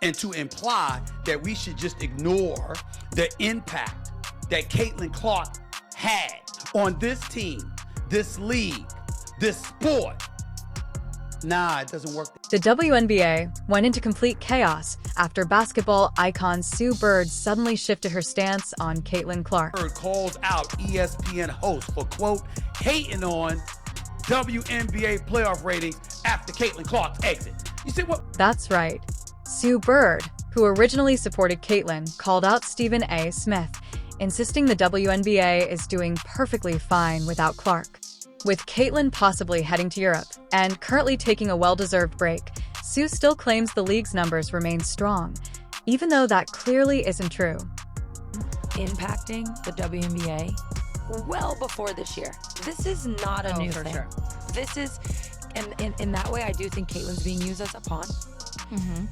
and to imply that we should just ignore the impact that Caitlin Clark had on this team, this league, this sport. Nah, it doesn't work. The WNBA went into complete chaos after basketball icon Sue Bird suddenly shifted her stance on Caitlin Clark. Bird calls out ESPN host for, quote, hating on WNBA playoff ratings after Caitlin Clark's exit. You see what? That's right. Sue Bird, who originally supported Caitlin, called out Stephen A. Smith, insisting the WNBA is doing perfectly fine without Clark. With Caitlin possibly heading to Europe and currently taking a well-deserved break, Sue still claims the league's numbers remain strong, even though that clearly isn't true. Impacting the WNBA well before this year. This is not a new thing. Sure. This is, in that way, I do think Caitlin's being used as a pawn.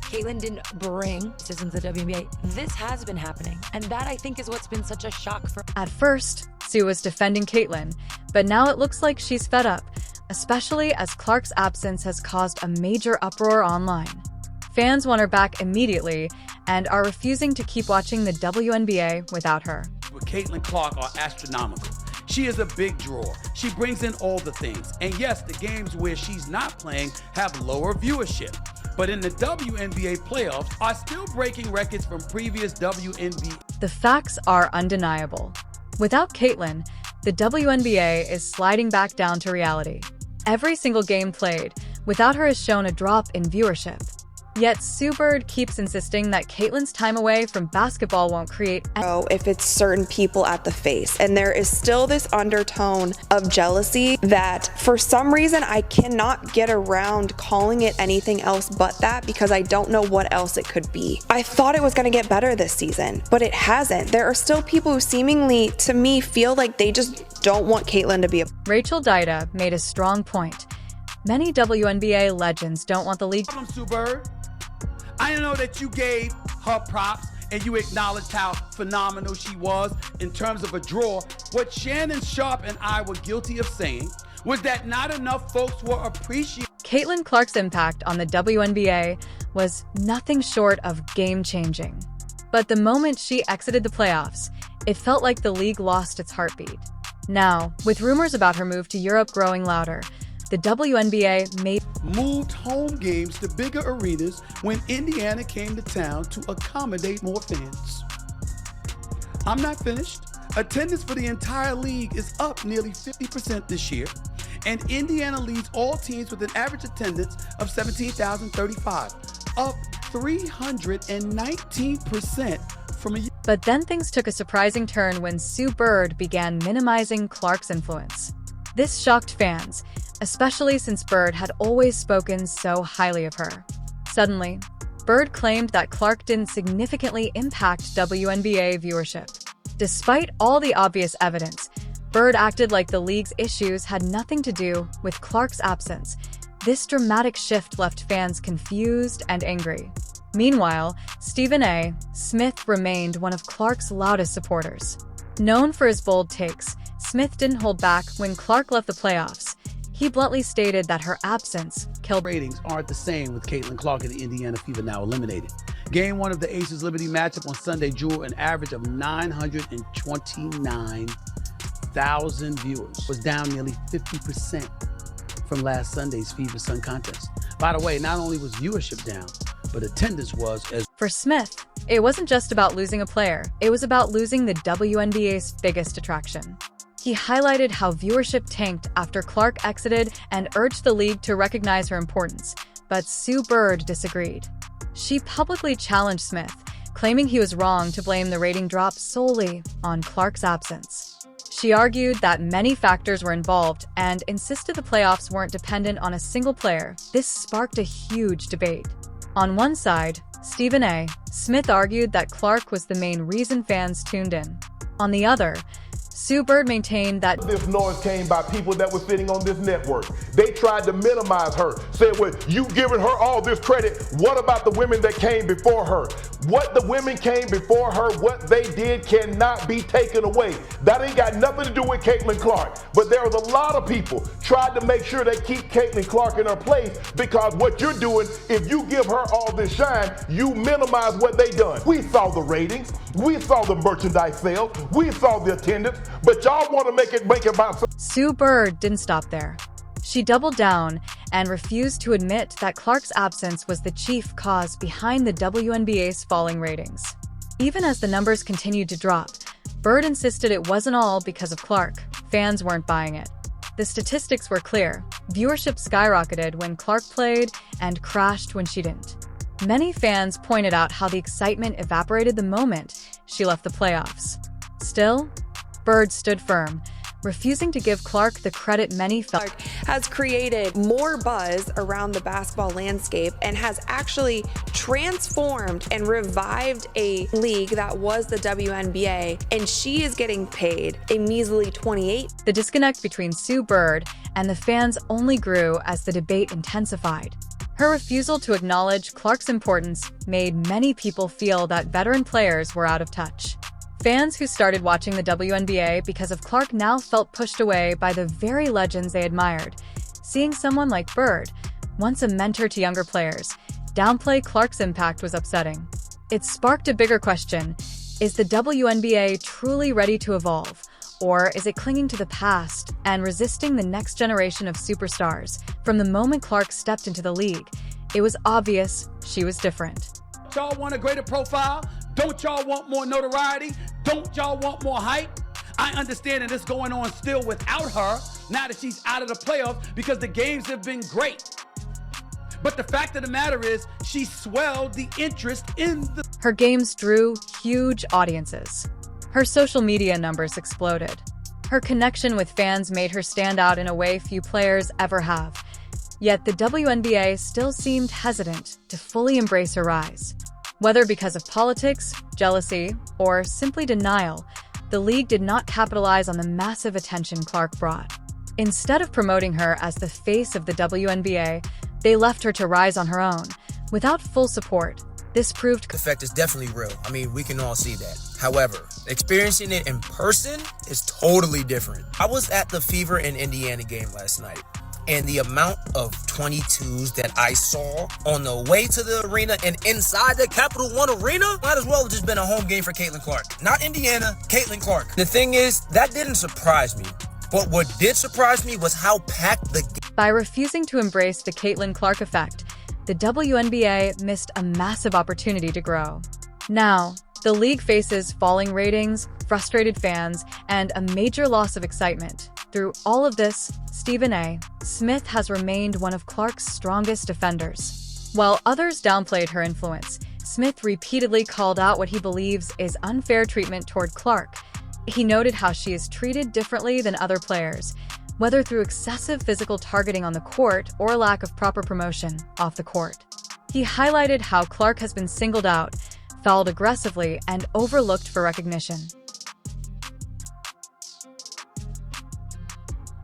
Caitlin didn't bring citizens to the WNBA. This has been happening, and that I think is what's been such a shock for. At first, Sue was defending Caitlin, but now it looks like she's fed up, especially as Clark's absence has caused a major uproar online. Fans want her back immediately and are refusing to keep watching the WNBA without her. With Caitlin Clark are astronomical. She is a big draw. She brings in all the things. And yes, the games where she's not playing have lower viewership. But in the WNBA playoffs are still breaking records from previous WNBA. The facts are undeniable. Without Caitlin, the WNBA is sliding back down to reality. Every single game played without her has shown a drop in viewership. Yet Sue Bird keeps insisting that Caitlin's time away from basketball won't create. If it's certain people at the face, and there is still this undertone of jealousy that for some reason I cannot get around calling it anything else but that, because I don't know what else it could be. I thought it was going to get better this season, but it hasn't. There are still people who seemingly, to me, feel like they just don't want Caitlin to be a. Rachel Dida made a strong point. Many WNBA legends don't want the league. Sue Bird. I know that you gave her props and you acknowledged how phenomenal she was in terms of a draw. What Shannon Sharp and I were guilty of saying was that not enough folks were appreciating. Caitlin Clark's impact on the WNBA was nothing short of game-changing. But the moment she exited the playoffs, it felt like the league lost its heartbeat. Now, with rumors about her move to Europe growing louder, the WNBA moved home games to bigger arenas when Indiana came to town to accommodate more fans. I'm not finished. Attendance for the entire league is up nearly 50% this year, and Indiana leads all teams with an average attendance of 17,035, up 319% from a year. But then things took a surprising turn when Sue Bird began minimizing Clark's influence. This shocked fans, especially since Bird had always spoken so highly of her. Suddenly, Bird claimed that Clark didn't significantly impact WNBA viewership. Despite all the obvious evidence, Bird acted like the league's issues had nothing to do with Clark's absence. This dramatic shift left fans confused and angry. Meanwhile, Stephen A. Smith remained one of Clark's loudest supporters. Known for his bold takes, Smith didn't hold back when Clark left the playoffs. He bluntly stated that her absence killed. Ratings aren't the same with Caitlin Clark and the Indiana Fever now eliminated. Game 1 of the Aces Liberty matchup on Sunday drew an average of 929,000 viewers. Was down nearly 50% from last Sunday's Fever Sun contest. By the way, not only was viewership down, but attendance was as. For Smith, it wasn't just about losing a player. It was about losing the WNBA's biggest attraction. He highlighted how viewership tanked after Clark exited and urged the league to recognize her importance, but Sue Bird disagreed. She publicly challenged Smith, claiming he was wrong to blame the rating drop solely on Clark's absence. She argued that many factors were involved and insisted the playoffs weren't dependent on a single player. This sparked a huge debate. On one side, Stephen A. Smith argued that Clark was the main reason fans tuned in. On the other, Sue Bird maintained that this noise came by people that were sitting on this network. They tried to minimize her, said, well, you giving her all this credit. What about the women that came before her? What the women came before her, what they did cannot be taken away. That ain't got nothing to do with Caitlin Clark. But there was a lot of people tried to make sure they keep Caitlin Clark in her place, because what you're doing, if you give her all this shine, you minimize what they done. We saw the ratings, we saw the merchandise sales, we saw the attendance, but y'all want to make it about some. Sue Bird didn't stop there. She doubled down and refused to admit that Clark's absence was the chief cause behind the WNBA's falling ratings. Even as the numbers continued to drop, Bird insisted it wasn't all because of Clark. Fans weren't buying it. The statistics were clear. Viewership skyrocketed when Clark played and crashed when she didn't. Many fans pointed out how the excitement evaporated the moment she left the playoffs. Still, Bird stood firm, refusing to give Clark the credit many felt. Clark has created more buzz around the basketball landscape and has actually transformed and revived a league that was the WNBA, and she is getting paid a measly $28. The disconnect between Sue Bird and the fans only grew as the debate intensified. Her refusal to acknowledge Clark's importance made many people feel that veteran players were out of touch. Fans who started watching the WNBA because of Clark now felt pushed away by the very legends they admired. Seeing someone like Bird, once a mentor to younger players, downplay Clark's impact was upsetting. It sparked a bigger question: is the WNBA truly ready to evolve? Or is it clinging to the past and resisting the next generation of superstars? From the moment Clark stepped into the league, it was obvious she was different. Y'all want a greater profile? Don't y'all want more notoriety? Don't y'all want more hype? I understand that it's going on still without her, now that she's out of the playoffs, because the games have been great. But the fact of the matter is, she swelled the interest in the... Her games drew huge audiences. Her social media numbers exploded. Her connection with fans made her stand out in a way few players ever have. Yet the WNBA still seemed hesitant to fully embrace her rise. Whether because of politics, jealousy, or simply denial, the league did not capitalize on the massive attention Clark brought. Instead of promoting her as the face of the WNBA, they left her to rise on her own. Without full support, this proved the effect is definitely real. I mean, we can all see that. However, experiencing it in person is totally different. I was at the Fever in Indiana game last night, and the amount of 22s that I saw on the way to the arena and inside the Capital One Arena might as well have just been a home game for Caitlin Clark. Not Indiana, Caitlin Clark. The thing is, that didn't surprise me. But what did surprise me was how packed the game. By refusing to embrace the Caitlin Clark effect, the WNBA missed a massive opportunity to grow. Now, the league faces falling ratings, frustrated fans, and a major loss of excitement. Through all of this, Stephen A. Smith has remained one of Clark's strongest defenders. While others downplayed her influence, Smith repeatedly called out what he believes is unfair treatment toward Clark. He noted how she is treated differently than other players, whether through excessive physical targeting on the court or lack of proper promotion off the court. He highlighted how Clark has been singled out, fouled aggressively, and overlooked for recognition.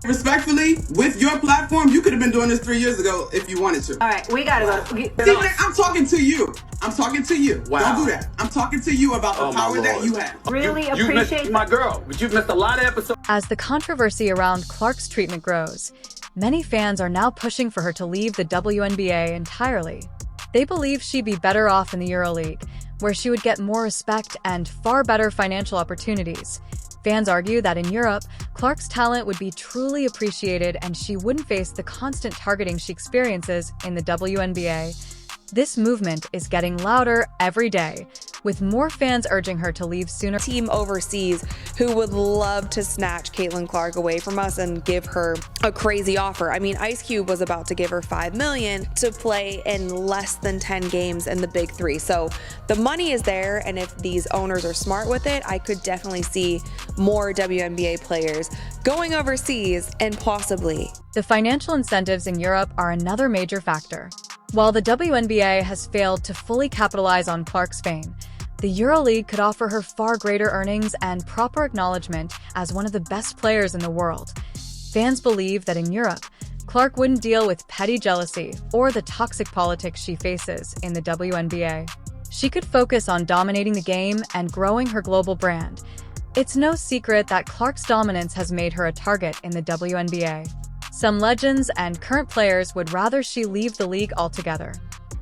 Respectfully, with your platform, you could have been doing this 3 years ago if you wanted to. All right, we gotta go. Stephen, I'm talking to you. I'm talking to you. Wow. Don't do that. I'm talking to you about the power that you have. Really You've appreciate missed, my girl, but you've missed a lot of episodes. As the controversy around Clark's treatment grows, many fans are now pushing for her to leave the WNBA entirely. They believe she'd be better off in the EuroLeague, where she would get more respect and far better financial opportunities. Fans argue that in Europe, Clark's talent would be truly appreciated and she wouldn't face the constant targeting she experiences in the WNBA. This movement is getting louder every day, with more fans urging her to leave sooner. Team overseas who would love to snatch Caitlin Clark away from us and give her a crazy offer. I mean, Ice Cube was about to give her $5 million to play in less than 10 games in the Big Three. So the money is there, and if these owners are smart with it, I could definitely see more WNBA players going overseas and possibly. The financial incentives in Europe are another major factor. While the WNBA has failed to fully capitalize on Clark's fame, The EuroLeague could offer her far greater earnings and proper acknowledgement as one of the best players in the world. Fans believe that in Europe, Clark wouldn't deal with petty jealousy or the toxic politics she faces in the WNBA. She could focus on dominating the game and growing her global brand. It's no secret that Clark's dominance has made her a target in the WNBA. Some legends and current players would rather she leave the league altogether.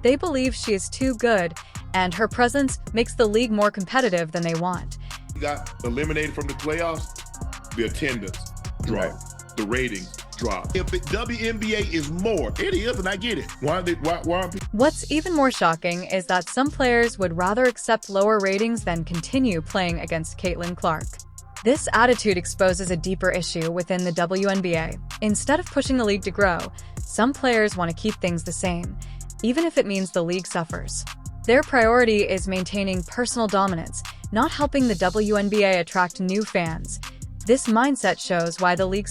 They believe she is too good, and her presence makes the league more competitive than they want. You got eliminated from the playoffs, the attendance dropped, the ratings drop. If the WNBA is more, it is, and I get it. Why aren't people? What's even more shocking is that some players would rather accept lower ratings than continue playing against Caitlin Clark. This attitude exposes a deeper issue within the WNBA. Instead of pushing the league to grow, some players want to keep things the same, even if it means the league suffers. Their priority is maintaining personal dominance, not helping the WNBA attract new fans. This mindset shows why the league's